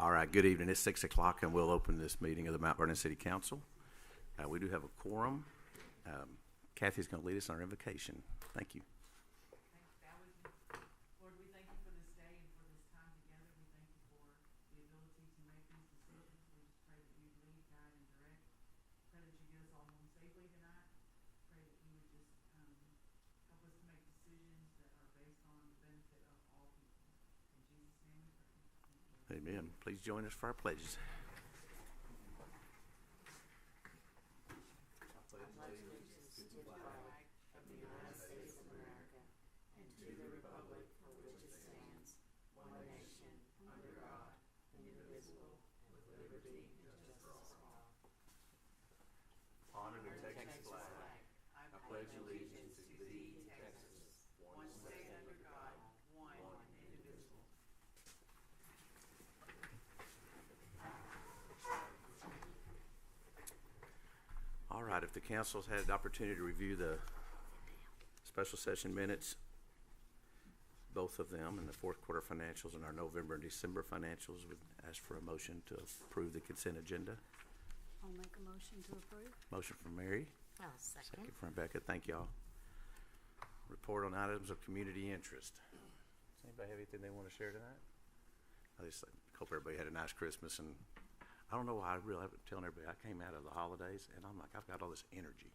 All right, good evening. It's 6 o'clock, and we'll open this meeting of the Mount Vernon City Council. We do have a quorum. Kathy's going to lead us on our invocation. Thank you. Lord, we thank you for this day and for this time together. We thank you for the ability to make these decisions. We just pray that you lead, guide, and direct. Pray that you get us all home safely tonight. Pray that you would just help us to make decisions that are based on the benefit of all people. In Jesus' name we pray. Amen. Please join us for our pledges. All right, if the council's had the opportunity to review the special session minutes, both of them, and the fourth quarter financials and our November and December financials, would ask for a motion to approve the consent agenda. I'll make a motion to approve. Motion from Mary. I'll second. Second from Rebecca. Thank y'all. Report on items of community interest. Does anybody have anything they want to share tonight? I just hope everybody had a nice Christmas, and I don't know why I've been telling everybody I came out of the holidays and I'm like, I've got all this energy,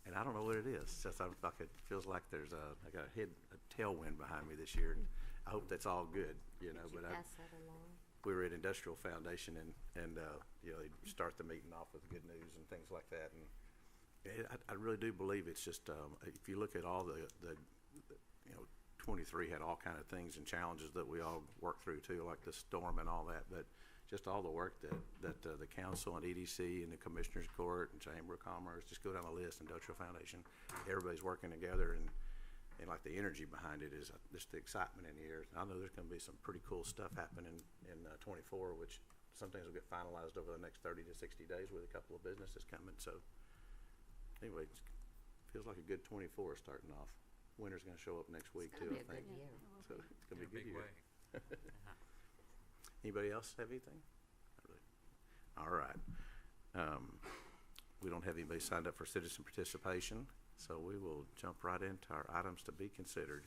and I don't know what it is. It's just it feels like I got a tailwind behind me this year, and I hope that's all good, But pass that along. We were at Industrial Foundation, and they start the meeting off with good news and things like that, and I really do believe it's just if you look at all the 23 had all kind of things and challenges that we all worked through too, like the storm and all that, but just all the work that the council and EDC and the Commissioners Court and Chamber of Commerce, just go down the list, Industrial Foundation, everybody's working together, and like the energy behind it is just the excitement in the air. I know there's going to be some pretty cool stuff happening in 24, which sometimes will get finalized over the next 30 to 60 days with a couple of businesses coming. So anyway, it feels like a good 24 starting off. Winter's going to show up next week too, I think. So it's going to be a good year. Anybody else have anything? Not really. All right. We don't have anybody signed up for citizen participation, so we will jump right into our items to be considered.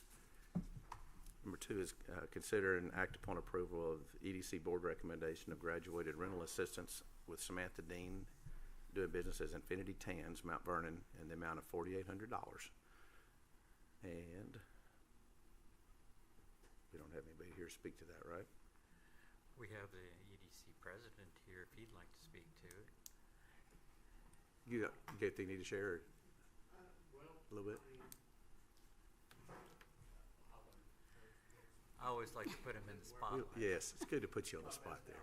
Number 2 is consider and act upon approval of EDC board recommendation of graduated rental assistance with Samantha Dean, doing business as Infinity Tans, Mount Vernon, in the amount of $4,800. And we don't have anybody here to speak to that, right? We have the EDC president here if he'd like to speak to it. You got anything you need to share? A little bit? I always like to put him in the spotlight. Yes, it's good to put you on the spot there.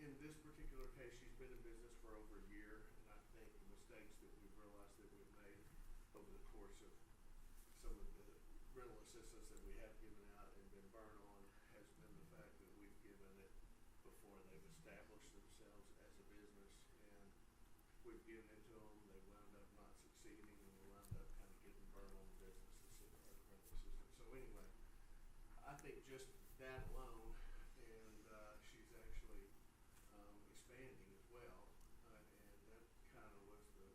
In this particular case, she's been in business for over a year, and I think the mistakes that we've realized that we've made over the course of some of the rental assistance that we have given out and been burned on has been the fact that we've given it before they've established themselves as a business, and we've given it to them, they wound up not succeeding, and we wound up kind of getting burned on the business rental assistance. So anyway, I think just that alone, and she's actually expanding as well, and that kind of was the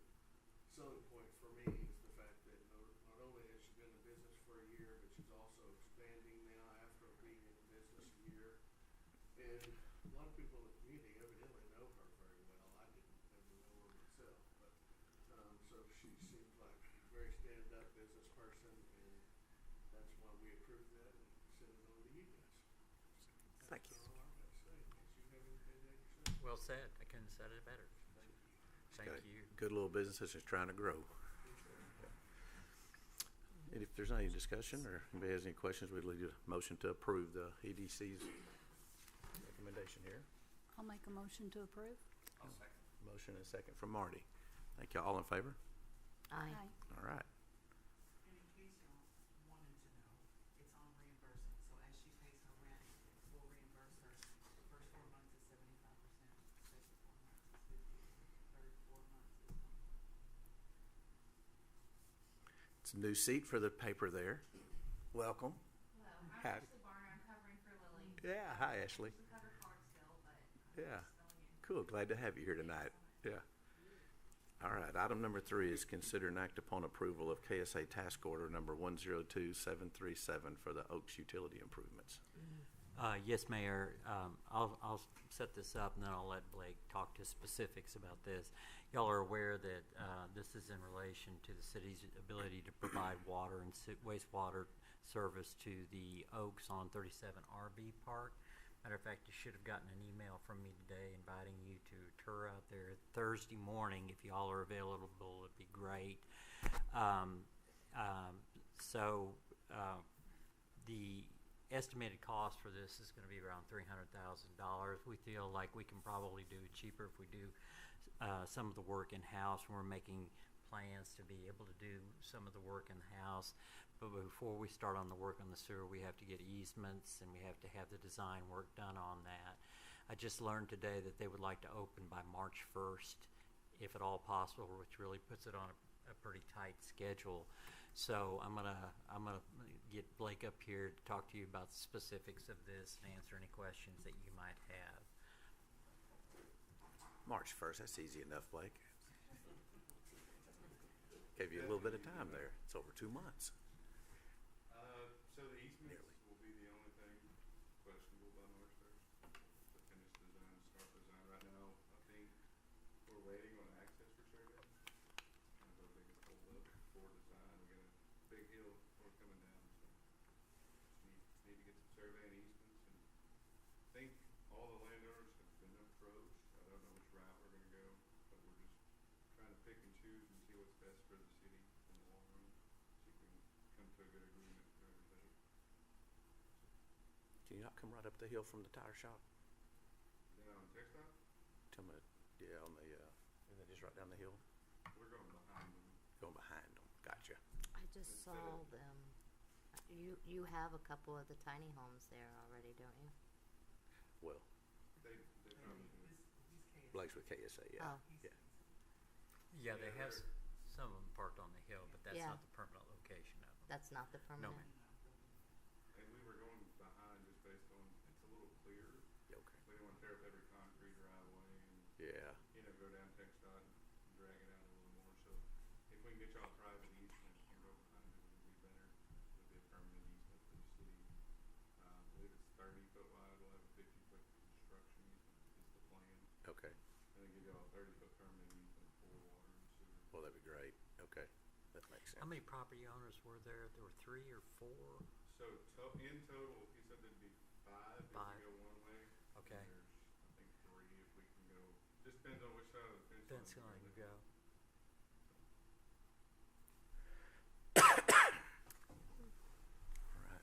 selling point for me, is the fact that not only has she been in business for a year, but she's also expanding now after being in business a year, and a lot of people in the community evidently know her very well. I didn't ever know her myself, but so she seems like a very stand-up business person, and that's why we approved that and sent it over to you guys. Thank you. Well said. I couldn't have said it better. Thank you. Good little business that's just trying to grow. And if there's any discussion or anybody has any questions, we'd leave a motion to approve the EDC's recommendation here. I'll make a motion to approve. I'll second. Motion and a second from Marty. Thank you. All in favor? Aye. All right. And in case y'all wanted to know, it's on reimbursement. So as It's a new seat for the paper there. Welcome. Hello, I'm Howdy. Ashley Barner, I'm covering for Lily. Yeah, hi, Ashley. To cover Clarksville, but Yeah. filling in. Cool, glad to have you here tonight. Yeah. All right, item number 3 is consider and act upon approval of KSA task order number 102737 for the Oaks utility improvements. Yes, Mayor. I'll set this up, and then I'll let Blake talk to specifics about this. Y'all are aware that this is in relation to the city's ability to provide water and wastewater service to the Oaks on 37 RV Park. Matter of fact, you should have gotten an email from me today inviting you to a tour out there Thursday morning. If y'all are available, it'd be great. The estimated cost for this is going to be around $300,000. We feel like we can probably do it cheaper if we do some of the work in-house. We're making plans to be able to do some of the work in-house, but before we start on the work on the sewer, we have to get easements and we have to have the design work done on that. I just learned today that they would like to open by March 1st, if at all possible, which really puts it on a pretty tight schedule. So I'm gonna get Blake up here to talk to you about the specifics of this and answer any questions that you might have. March 1st, that's easy enough, Blake. Gave you a little bit of time there. It's over 2 months. So the easements Nearly. will be the only thing questionable by March 1st. The finished design, start design. Right now, I think we're waiting on access for survey. Kind of our biggest hold up for design. We got a big hill we're coming down, so just need to get some survey and easements. And I think all the landowners have been approached. I don't know which route we're gonna go, but we're just trying to pick and choose and see what's best for the city in the long run. See if we can come to a good agreement for everybody. Can you not come right up the hill from the tire shop? Then on TechStop, Tell me, yeah, on the, isn't it just right down the hill? we're going behind them. Going behind them. Gotcha. I just Instead saw of- them. You have a couple of the tiny homes there already, don't you? Well, They probably do. He's KSA. Blake's with KSA, yeah. Oh. Yeah. Yeah, they Yeah, have they're- some of them parked on the hill, but that's Yeah. not the permanent location of them. That's not the permanent? And we were going behind just based on, it's a little clearer. Yeah, okay. We didn't want to tear up every concrete driveway and, Yeah. go down TechStop and drag it out a little more. So if we can get y'all private easement and go behind it, it would be better. It'll be a permanent easement for the city. I believe it's 30-foot wide. We'll have a 50-foot construction easement is the plan. Okay. And then give y'all a 30-foot permanent easement for water and sewer. Well, that'd be great. Okay. That makes sense. How many property owners were there? There were 3 or 4? So in total, he said there'd be 5 if 5. we go one way. Okay. And there's, I think, 3 if we can go. Just depends on which side of the fence. Fence line line we you go. All right.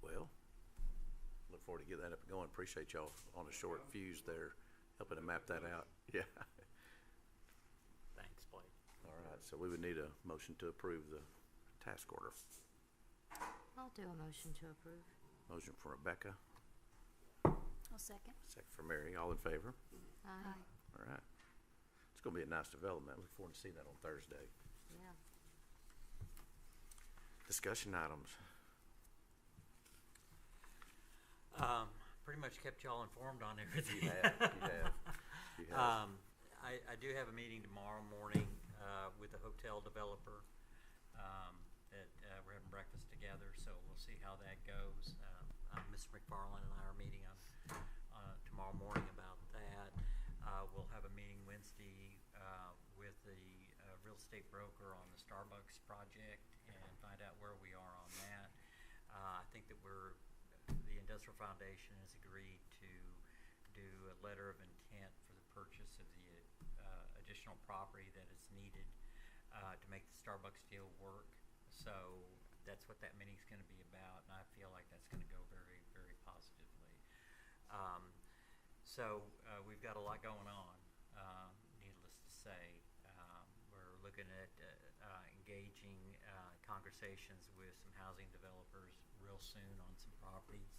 Well, look forward to getting that up and going. Appreciate y'all on a short fuse there, helping to map that out. Yeah. Thanks, Blake. All right, so we would need a motion to approve the task order. I'll do a motion to approve. Motion from Rebecca, I'll second. second from Mary. All in favor? Aye. All right. It's gonna be a nice development. Look forward to seeing that on Thursday. Yeah. Discussion items. Pretty much kept y'all informed on everything. You have, you have, you have. I do have a meeting tomorrow morning with a hotel developer that we're having breakfast together, so we'll see how that goes. Mr. McFarland and I are meeting on tomorrow morning about that. We'll have a meeting Wednesday with the real estate broker on the Starbucks project and find out where we are on that. I think that the Industrial Foundation has agreed to do a letter of intent for the purchase of the additional property that is needed to make the Starbucks deal work. So that's what that meeting's going to be about, and I feel like that's going to go very, very positively. We've got a lot going on, needless to say. We're looking at engaging conversations with some housing developers real soon on some properties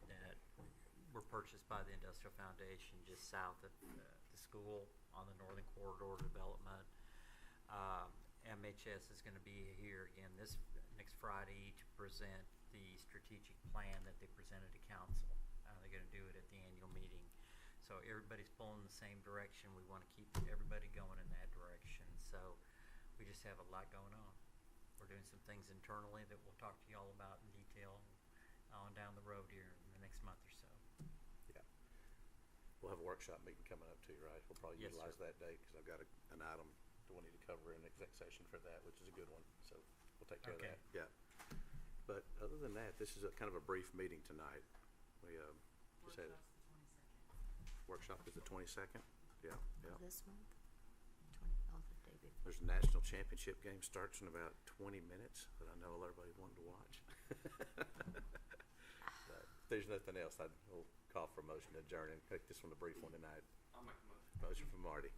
that were purchased by the Industrial Foundation just south of the school on the Northern Corridor development. MHS is gonna be here again next Friday to present the strategic plan that they presented to council. They're gonna do it at the annual meeting. So everybody's pulling the same direction. We wanna keep everybody going in that direction. So we just have a lot going on. We're doing some things internally that we'll talk to y'all about in detail on down the road here in the next month or so. Yeah. We'll have a workshop meeting coming up too, right? We'll probably Yes, utilize sir. that date, because I've got an item that we'll need to cover in exec session for that, which is a good one. So we'll take care of Okay. that. Yeah. But other than that, this is a kind of a brief meeting tonight. We, just had, Workshop's the 22nd. workshop is the 22nd? Yeah, yeah. This month? The day before. There's a national championship game starts in about 20 minutes that I know everybody wanted to watch. But if there's nothing else, I'll call for a motion to adjourn and make this one a brief one tonight. I'll make a motion. Motion from Marty,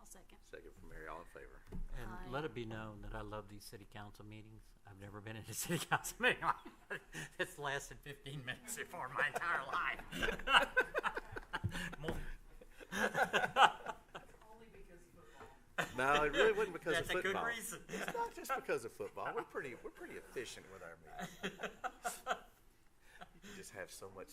I'll second. second from Mary, all in favor. And Aye. let it be known that I love these city council meetings. I've never been in a city council meeting that's lasted 15 minutes before my entire life. More- Only because of football. No, it really wasn't because That's of a good football. reason. It's not just because of football. We're pretty efficient with our meetings. You just have so much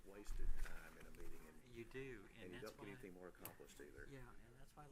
wasted time in a meeting, You do, and you and that's don't get why. anything more accomplished either. Yeah, and that's why.